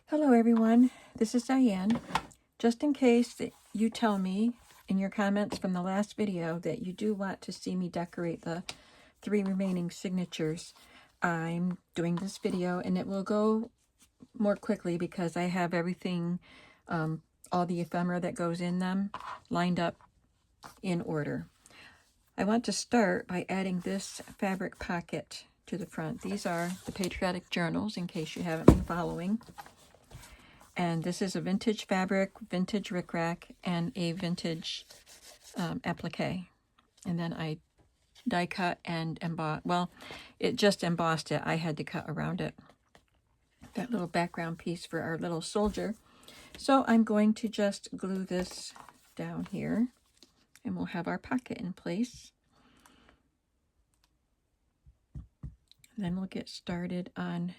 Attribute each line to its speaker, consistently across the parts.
Speaker 1: Hello everyone, this is Diane. Just in case that you tell me in your comments from the last video that you do want to see me decorate the 3 remaining signatures, I'm doing this video and it will go more quickly because I have everything, all the ephemera that goes in them, lined up in order. I want to start by adding this fabric pocket to the front. These are the patriotic journals, in case you haven't been following. And this is a vintage fabric, vintage rickrack, and a vintage applique. And then I die cut and emboss. Well, it just embossed it. I had to cut around it. That little background piece for our little soldier. So I'm going to just glue this down here, and we'll have our pocket in place. Then we'll get started on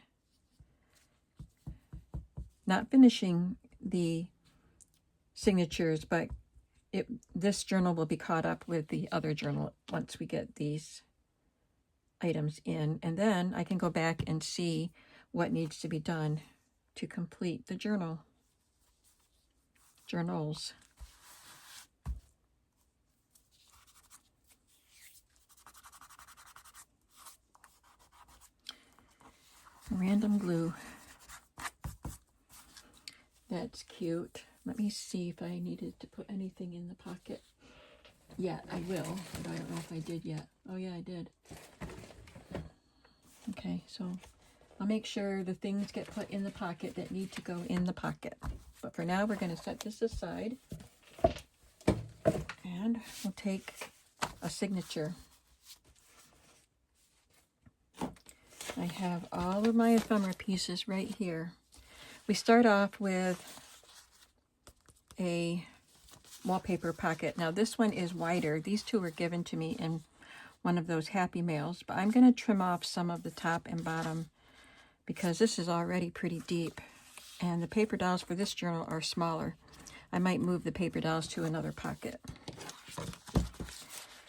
Speaker 1: not finishing the signatures, but this journal will be caught up with the other journal once we get these items in, and then I can go back and see what needs to be done to complete the journals. Random glue. That's cute. Let me see if I needed to put anything in the pocket. Yeah, I will, but I don't know if I did yet. Oh yeah, I did. Okay, so I'll make sure the things get put in the pocket that need to go in the pocket. But for now, we're going to set this aside. And we'll take a signature. I have all of my ephemera pieces right here. We start off with a wallpaper pocket. Now this one is wider. These two were given to me in one of those Happy Mails, but I'm going to trim off some of the top and bottom because this is already pretty deep, and the paper dolls for this journal are smaller. I might move the paper dolls to another pocket.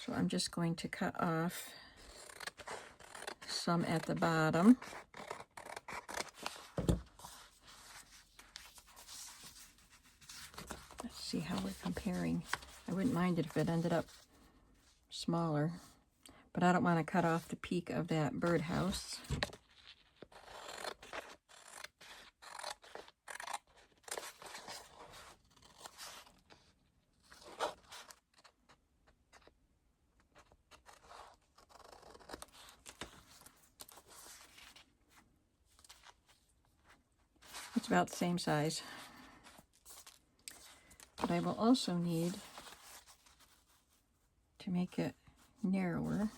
Speaker 1: So I'm just going to cut off some at the bottom. Let's see how we're comparing. I wouldn't mind it if it ended up smaller, but I don't want to cut off the peak of that birdhouse. It's about the same size. But I will also need to make it narrower.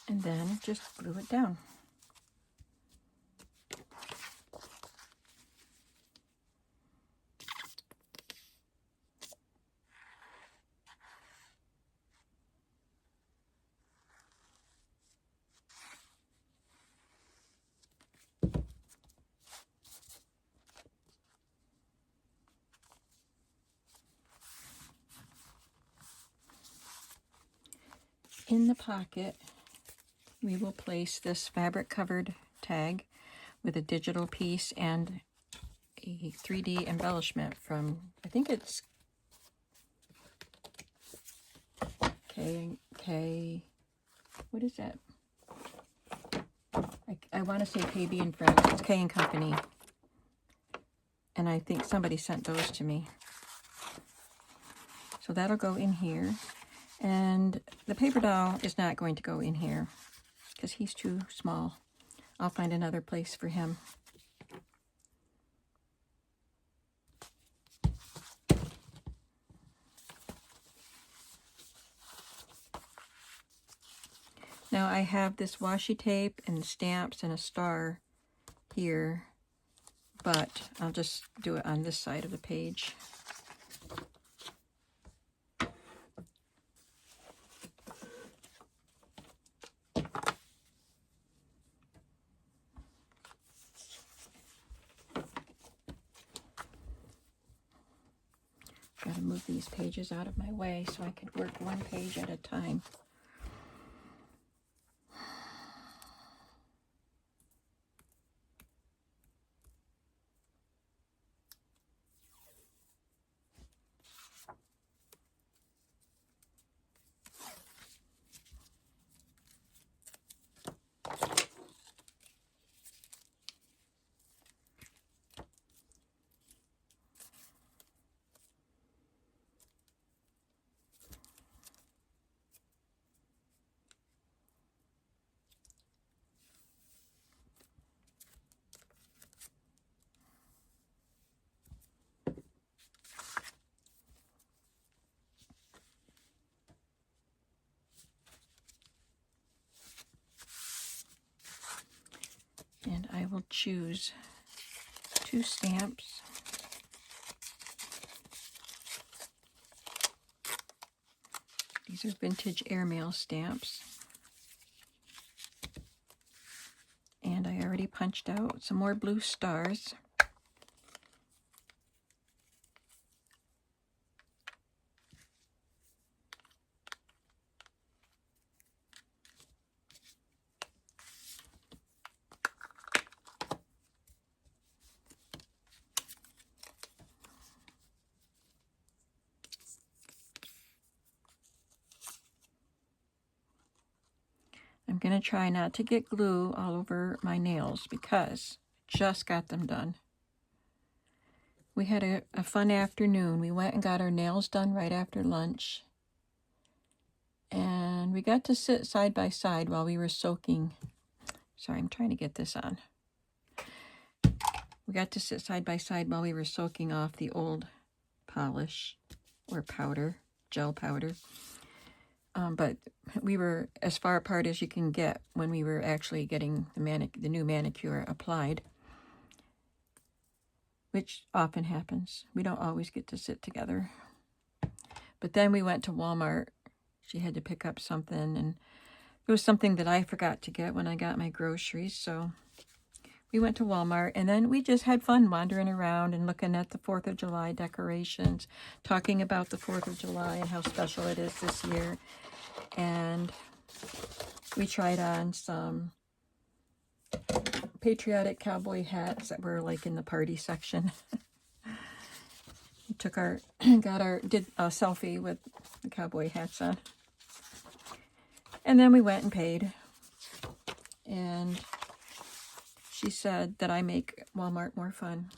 Speaker 1: And then just glue it down. In the pocket, we will place this fabric covered tag with a digital piece and a 3D embellishment from, I think it's what is that? I want to say KB and Friends. It's K and Company. And I think somebody sent those to me. So that'll go in here. And the paper doll is not going to go in here because he's too small. I'll find another place for him. Now I have this washi tape and stamps and a star here, but I'll just do it on this side of the page. move these pages out of my way so I could work one page at a time. And I will choose 2 stamps. These are vintage airmail stamps. And I already punched out some more blue stars. I'm going to try not to get glue all over my nails because I just got them done. We had a fun afternoon. We went and got our nails done right after lunch. And we got to sit side by side while we were soaking. Sorry, I'm trying to get this on. We got to sit side by side while we were soaking off the old polish or powder, gel powder. But we were as far apart as you can get when we were actually getting the new manicure applied, which often happens. We don't always get to sit together. But then we went to Walmart. She had to pick up something, and it was something that I forgot to get when I got my groceries. So we went to Walmart, and then we just had fun wandering around and looking at the 4th of July decorations, talking about the 4th of July and how special it is this year. And we tried on some patriotic cowboy hats that were like in the party section. We took did a selfie with the cowboy hats on. And then we went and paid. And she said that I make Walmart more fun.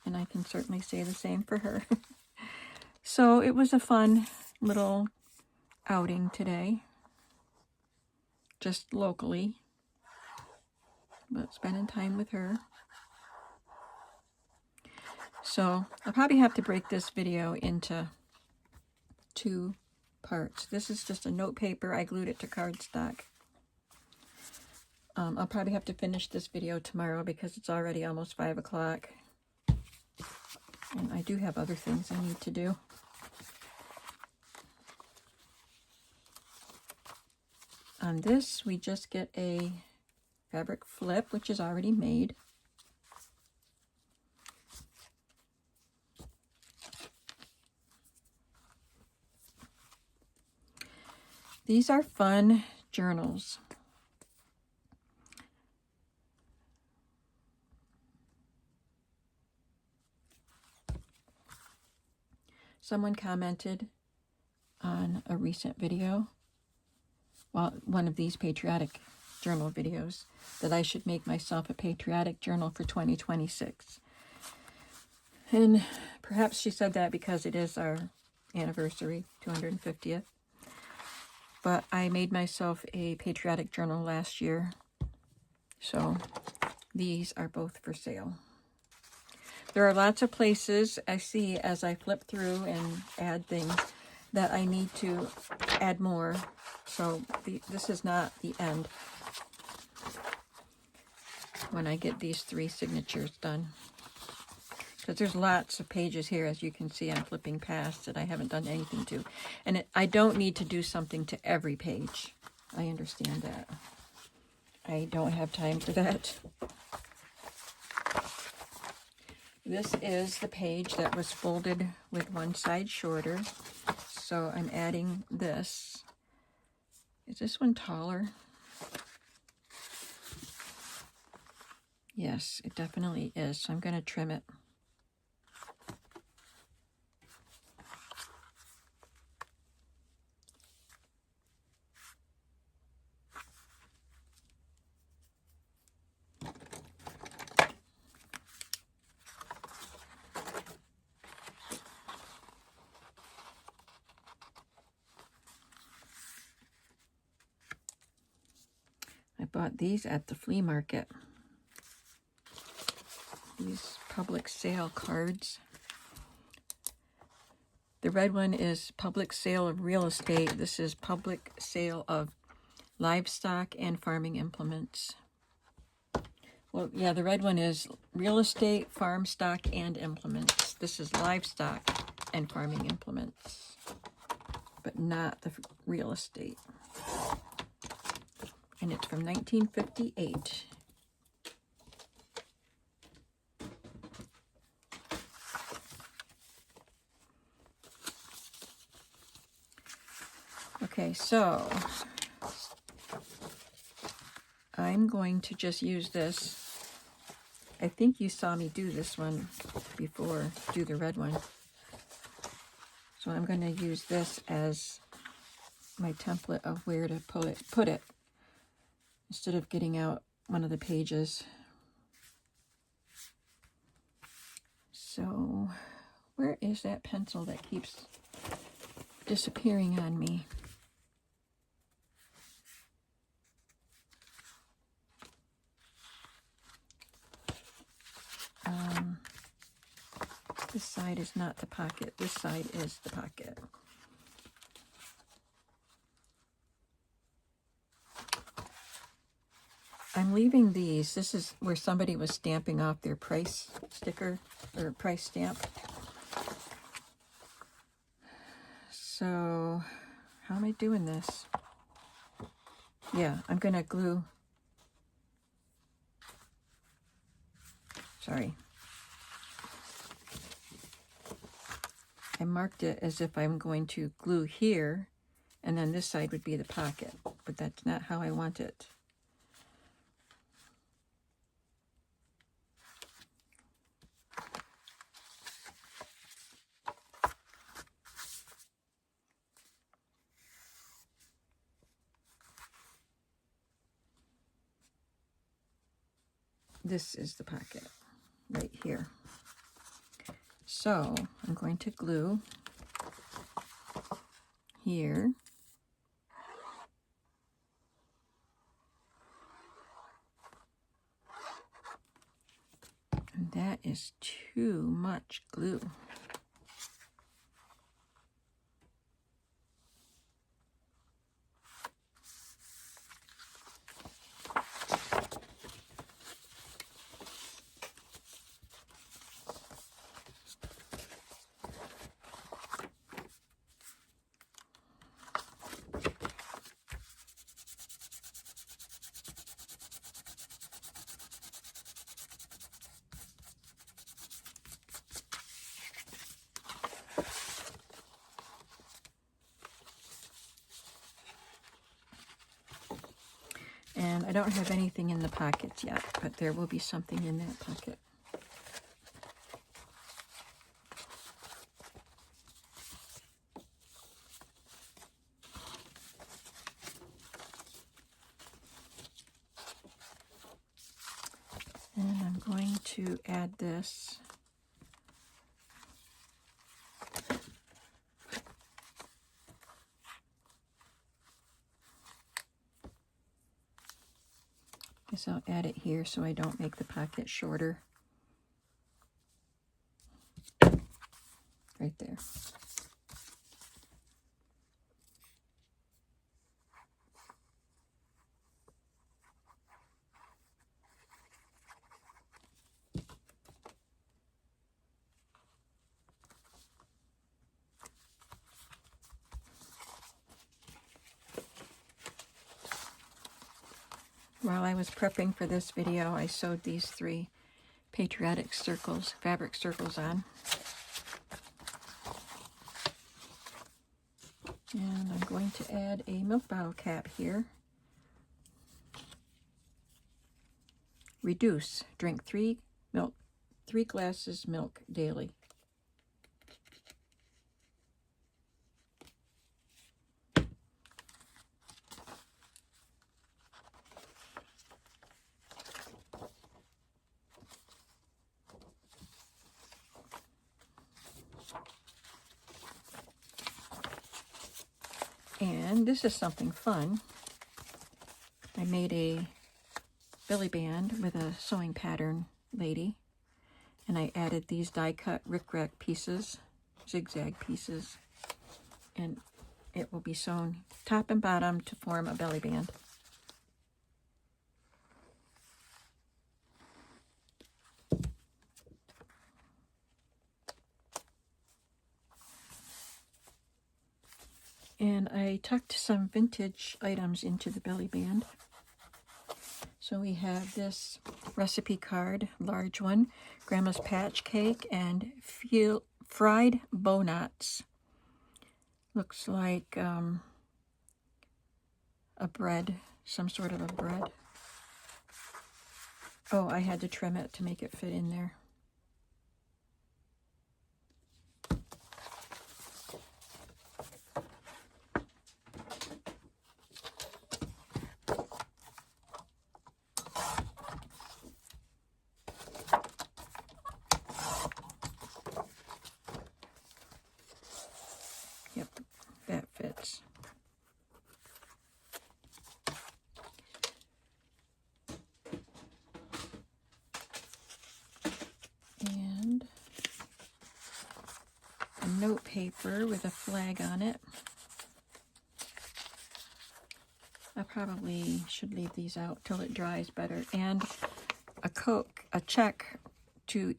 Speaker 1: And I can certainly say the same for her. So it was a fun little outing today. Just locally. But spending time with her. So I'll probably have to break this video into 2 parts. This is just a note paper. I glued it to cardstock. I'll probably have to finish this video tomorrow because it's already almost 5 o'clock. And I do have other things I need to do. On this, we just get a fabric flip, which is already made. These are fun journals. Someone commented on a recent video, well, one of these patriotic journal videos, that I should make myself a patriotic journal for 2026. And perhaps she said that because it is our anniversary, 250th. But I made myself a patriotic journal last year. So these are both for sale. There are lots of places I see as I flip through and add things that I need to add more. So this is not the end when I get these 3 signatures done. Because there's lots of pages here, as you can see, I'm flipping past that I haven't done anything to. And I don't need to do something to every page. I understand that. I don't have time for that. This is the page that was folded with one side shorter. So I'm adding this. Is this one taller? Yes, it definitely is. So I'm going to trim it. I bought these at the flea market. These public sale cards. The red one is public sale of real estate. This is public sale of livestock and farming implements. Well, yeah, the red one is real estate, farm stock, and implements. This is livestock and farming implements, but not the real estate. And it's from 1958. Okay, so I'm going to just use this. I think you saw me do this one before, do the red one. So I'm going to use this as my template of where to put it instead of getting out one of the pages. So where is that pencil that keeps disappearing on me? This side is not the pocket. This side is the pocket. I'm leaving these. This is where somebody was stamping off their price sticker or price stamp. So how am I doing this? Yeah, I'm going to glue. Sorry. I marked it as if I'm going to glue here, and then this side would be the pocket, but that's not how I want it. This is the pocket right here. So I'm going to glue here. And that is too much glue. And I don't have anything in the pockets yet, but there will be something in that pocket. And I'm going to add this. Guess I'll add it here so I don't make the pocket shorter. Right there. While I was prepping for this video, I sewed these 3 patriotic circles, fabric circles on. And I'm going to add a milk bottle cap here. Reduce. Drink 3 glasses milk daily. And this is something fun. I made a belly band with a sewing pattern lady, and I added these die-cut rickrack pieces, zigzag pieces, and it will be sewn top and bottom to form a belly band. And I tucked some vintage items into the belly band. So we have this recipe card, large one, Grandma's Patch Cake and fried bow knots. Looks like a bread, some sort of a bread. Oh, I had to trim it to make it fit in there. Yep, that fits. And a note paper with a flag on it. I probably should leave these out till it dries better. And a check to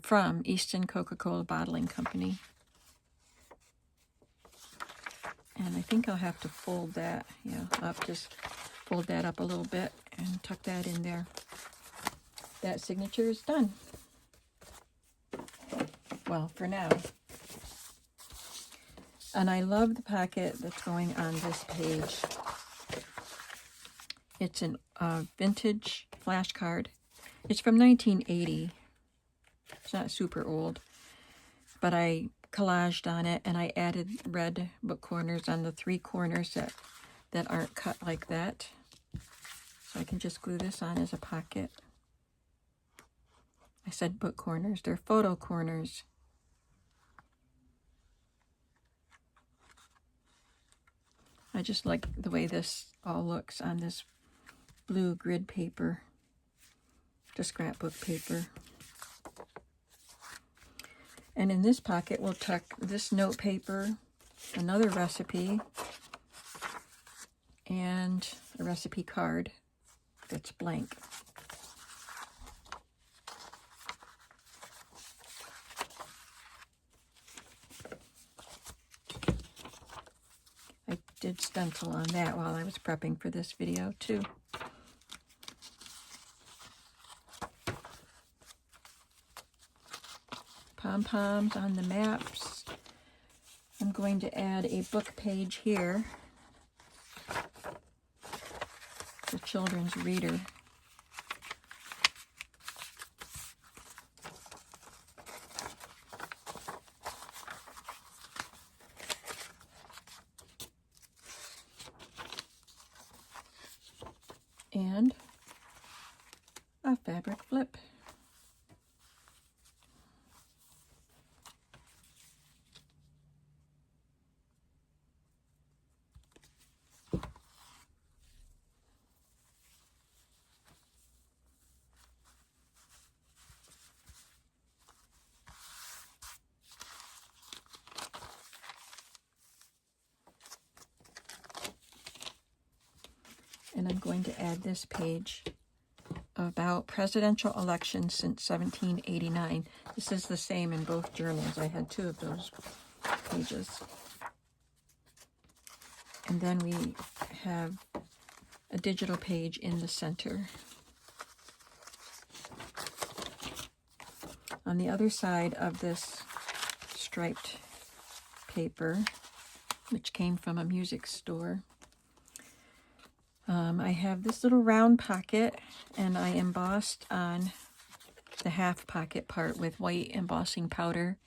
Speaker 1: from Easton Coca-Cola Bottling Company. And I think I'll have to fold that. Yeah, I'll have to just fold that up a little bit and tuck that in there. That signature is done. Well, for now. And I love the pocket that's going on this page. It's a vintage flashcard. It's from 1980. It's not super old, but I collaged on it and I added red book corners on the 3 corners that aren't cut like that. So I can just glue this on as a pocket. I said book corners, they're photo corners. I just like the way this all looks on this blue grid paper, the scrapbook paper. And in this pocket, we'll tuck this note paper, another recipe, and a recipe card that's blank. I did stencil on that while I was prepping for this video too. Pom-poms on the maps. I'm going to add a book page here for children's reader. And a fabric flip. And I'm going to add this page about presidential elections since 1789. This is the same in both journals. I had 2 of those pages. And then we have a digital page in the center. on the other side of this striped paper, which came from a music store, I have this little round pocket, and I embossed on the half pocket part with white embossing powder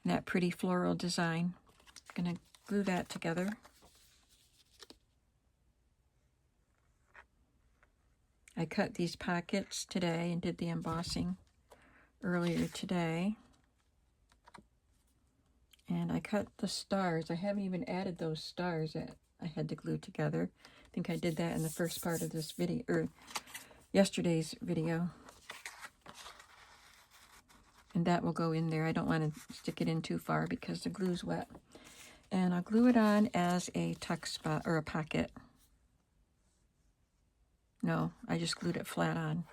Speaker 1: and that pretty floral design. I'm going to glue that together. I cut these pockets today and did the embossing earlier today. And I cut the stars. I haven't even added those stars that I had to glue together. I think I did that in the first part of this video, or yesterday's video. And that will go in there. I don't want to stick it in too far because the glue's wet. And I'll glue it on as a tuck spot or a pocket. No, I just glued it flat on.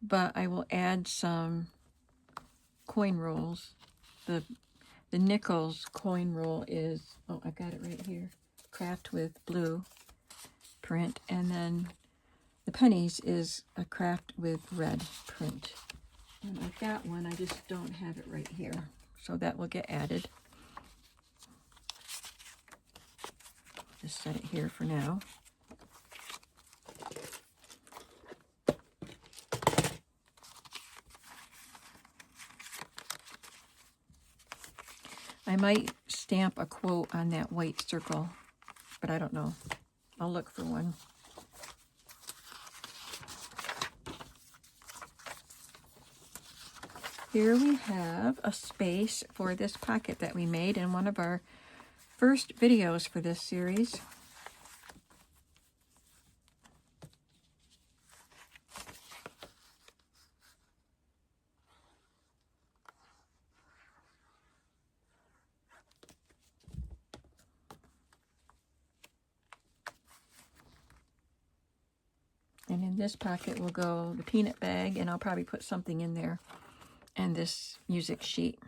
Speaker 1: But I will add some coin rolls. The Nichols coin roll is, oh, I've got it right here, craft with blue print. And then the pennies is a craft with red print. And I've got one, I just don't have it right here. So that will get added. Just set it here for now. I might stamp a quote on that white circle, but I don't know. I'll look for one. Here we have a space for this pocket that we made in one of our first videos for this series. And in this pocket will go the peanut bag, and I'll probably put something in there, and this music sheet.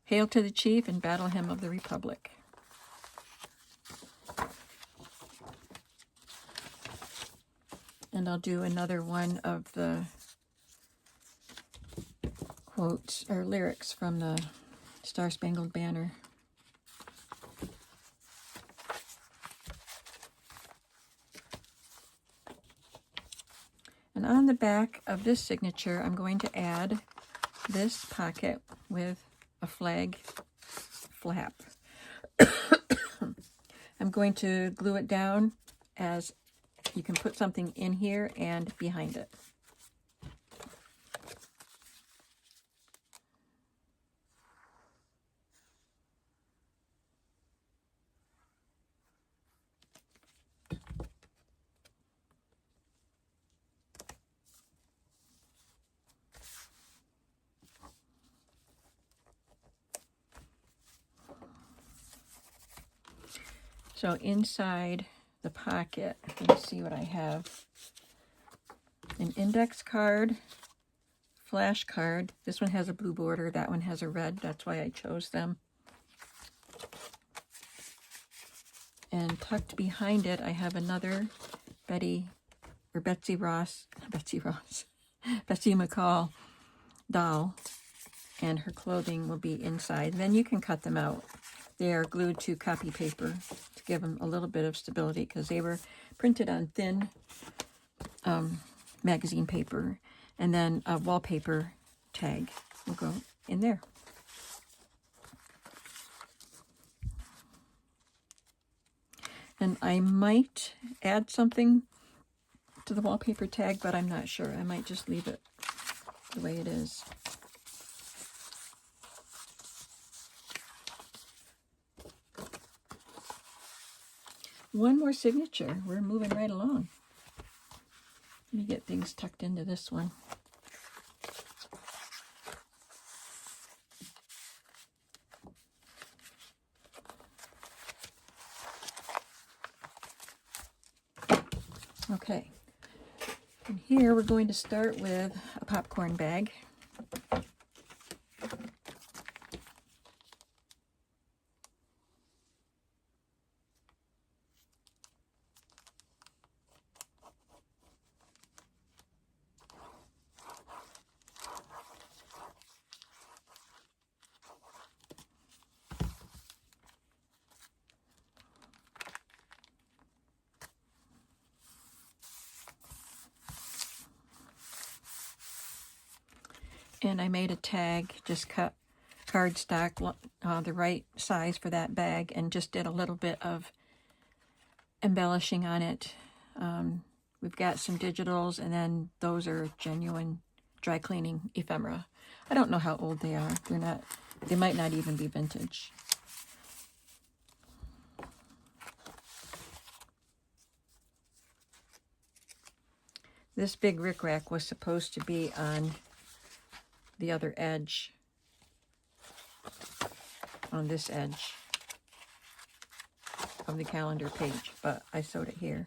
Speaker 1: Hail to the chief and battle hymn of the Republic. And I'll do another one of the quotes or lyrics from the Star Spangled Banner. And on the back of this signature, I'm going to add this pocket with a flag flap. I'm going to glue it down as you can put something in here and behind it. So inside the pocket, let's see what I have. An index card, flash card. This one has a blue border, that one has a red. That's why I chose them. And tucked behind it, I have another Betsy McCall doll, and her clothing will be inside. Then you can cut them out. They are glued to copy paper to give them a little bit of stability because they were printed on thin magazine paper, and then a wallpaper tag will go in there. And I might add something to the wallpaper tag, but I'm not sure. I might just leave it the way it is. One more signature. We're moving right along. Let me get things tucked into this one. Okay. And here we're going to start with a popcorn bag. And I made a tag, just cut cardstock the right size for that bag, and just did a little bit of embellishing on it. We've got some digitals, and then those are genuine dry cleaning ephemera. I don't know how old they are. They might not even be vintage. This big rickrack was supposed to be on the other edge, on this edge of the calendar page, but I sewed it here,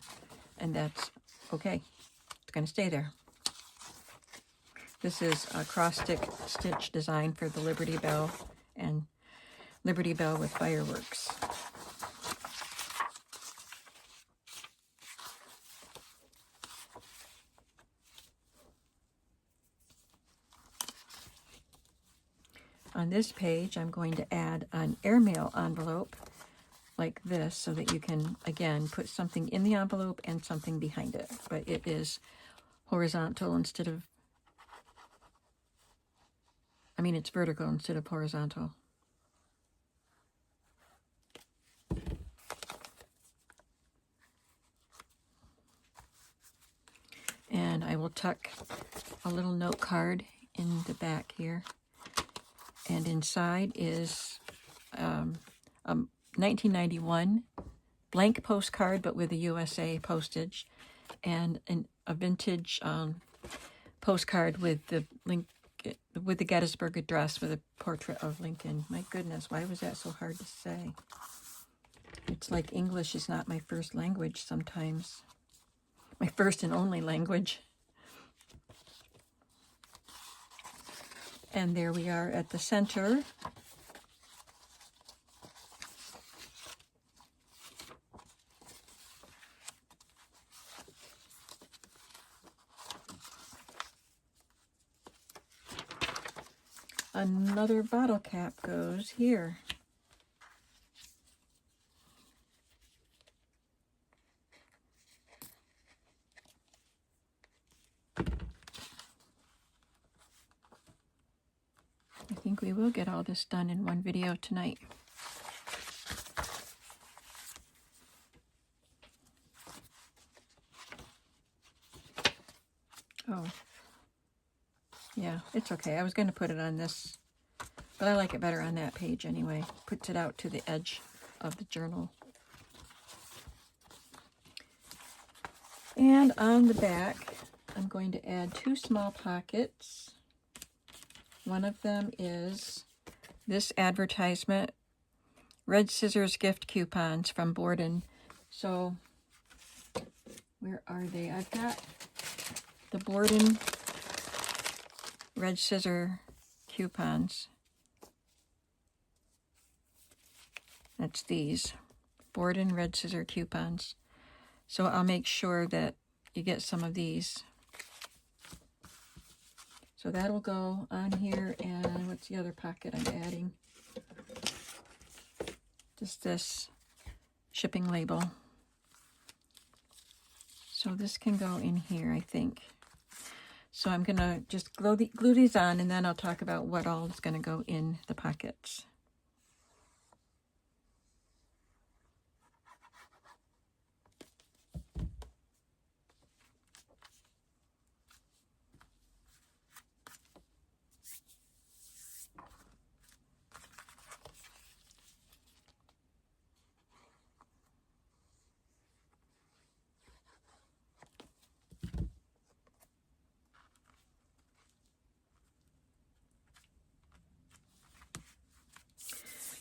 Speaker 1: and that's okay. It's going to stay there. This is a cross-stitch design for the Liberty Bell and Liberty Bell with fireworks. On this page, I'm going to add an airmail envelope like this so that you can, again, put something in the envelope and something behind it. But it is horizontal instead of, it's vertical instead of horizontal. And I will tuck a little note card in the back here. And inside is a 1991 blank postcard, but with the USA postage, and a vintage postcard with the Gettysburg Address with a portrait of Lincoln. My goodness, why was that so hard to say? It's like English is not my first language sometimes. My first and only language. And there we are at the center. Another bottle cap goes here. I think we will get all this done in one video tonight. Oh, yeah, it's okay. I was going to put it on this, but I like it better on that page anyway. Puts it out to the edge of the journal. And on the back, I'm going to add 2 small pockets. One of them is this advertisement, Red Scissors gift coupons from Borden. So, where are they? I've got the Borden Red Scissor coupons. That's these, Borden Red Scissor coupons. So I'll make sure that you get some of these. So that'll go on here, and what's the other pocket I'm adding? Just this shipping label. So this can go in here, I think. So I'm going to just glue these on, and then I'll talk about what all is going to go in the pockets.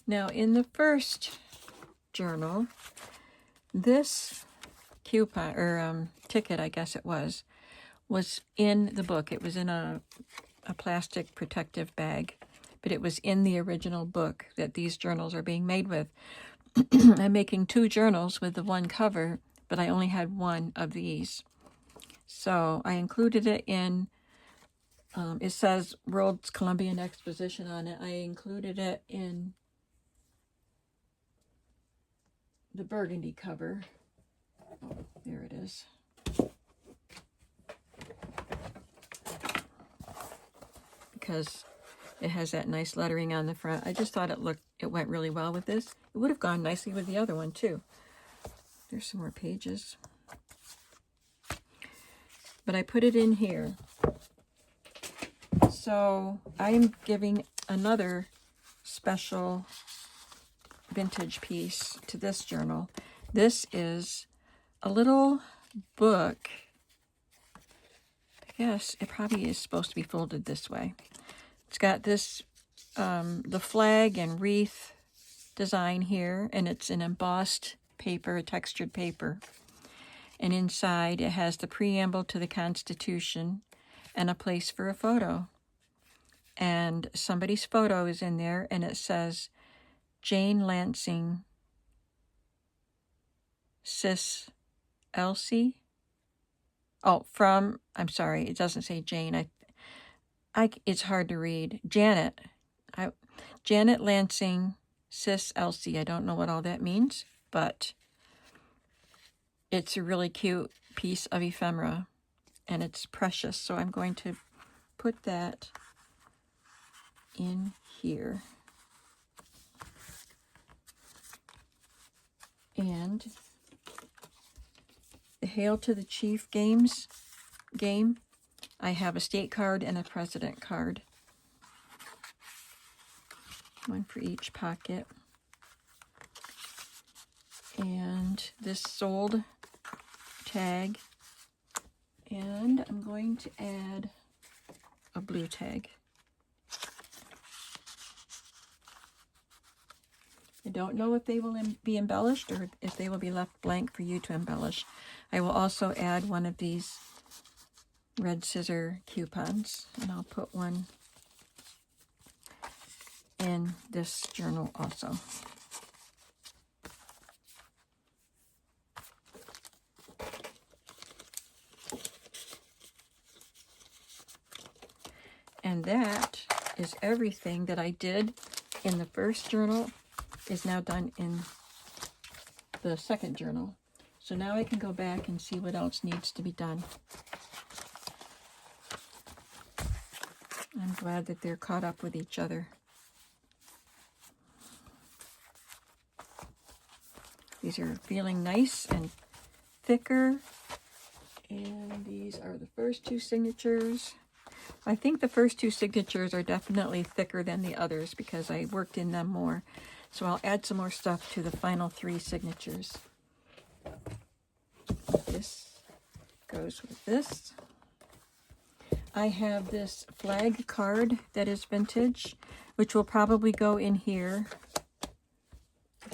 Speaker 1: Now, in the first journal, this coupon, or ticket, I guess it was in the book. It was in a plastic protective bag, but it was in the original book that these journals are being made with. I'm making 2 journals with the one cover, but I only had one of these. So I included it in, it says World's Columbian Exposition on it. I included it in the burgundy cover. Oh, there it is. because it has that nice lettering on the front. I just thought it went really well with this. It would have gone nicely with the other one too. There's some more pages. But I put it in here. So I'm giving another special vintage piece to this journal. This is a little book. I guess it probably is supposed to be folded this way. It's got this, the flag and wreath design here, and it's an embossed paper, a textured paper. And inside it has the preamble to the Constitution and a place for a photo. And somebody's photo is in there, and it says, Jane Lansing, Sis Elsie. Oh, I'm sorry, it doesn't say Jane. It's hard to read. Janet Lansing, Sis Elsie. I don't know what all that means, but it's a really cute piece of ephemera, and it's precious. So I'm going to put that in here. And the Hail to the Chief game, I have a state card and a president card. One for each pocket. And this sold tag. And I'm going to add a blue tag. I don't know if they will be embellished or if they will be left blank for you to embellish. I will also add one of these red scissor coupons, and I'll put one in this journal also. And that is everything that I did in the first journal is now done in the second journal. So now I can go back and see what else needs to be done. I'm glad that they're caught up with each other. These are feeling nice and thicker. And these are the first two signatures. I think the first two signatures are definitely thicker than the others because I worked in them more. So I'll add some more stuff to the final three signatures. This goes with this. I have this flag card that is vintage, which will probably go in here.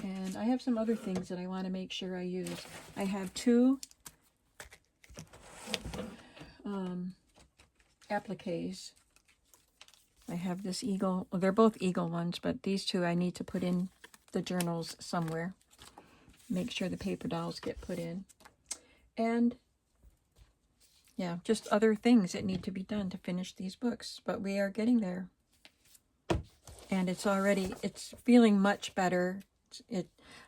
Speaker 1: And I have some other things that I want to make sure I use. I have two appliques. I have this eagle. Well, they're both eagle ones, but these two I need to put in the journals somewhere. Make sure the paper dolls get put in. And yeah, just other things that need to be done to finish these books. But we are getting there. And it's feeling much better.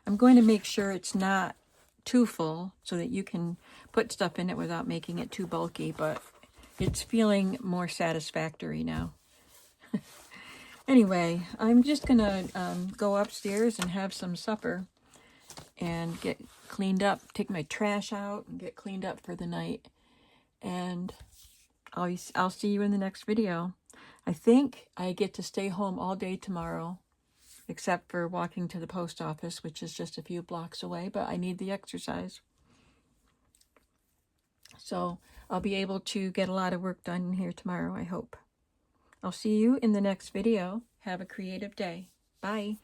Speaker 1: I'm going to make sure it's not too full so that you can put stuff in it without making it too bulky, but it's feeling more satisfactory now. Anyway, I'm just gonna go upstairs and have some supper and get cleaned up, take my trash out and get cleaned up for the night. And I'll see you in the next video. I think I get to stay home all day tomorrow, except for walking to the post office, which is just a few blocks away, but I need the exercise. So I'll be able to get a lot of work done here tomorrow, I hope. I'll see you in the next video. Have a creative day. Bye.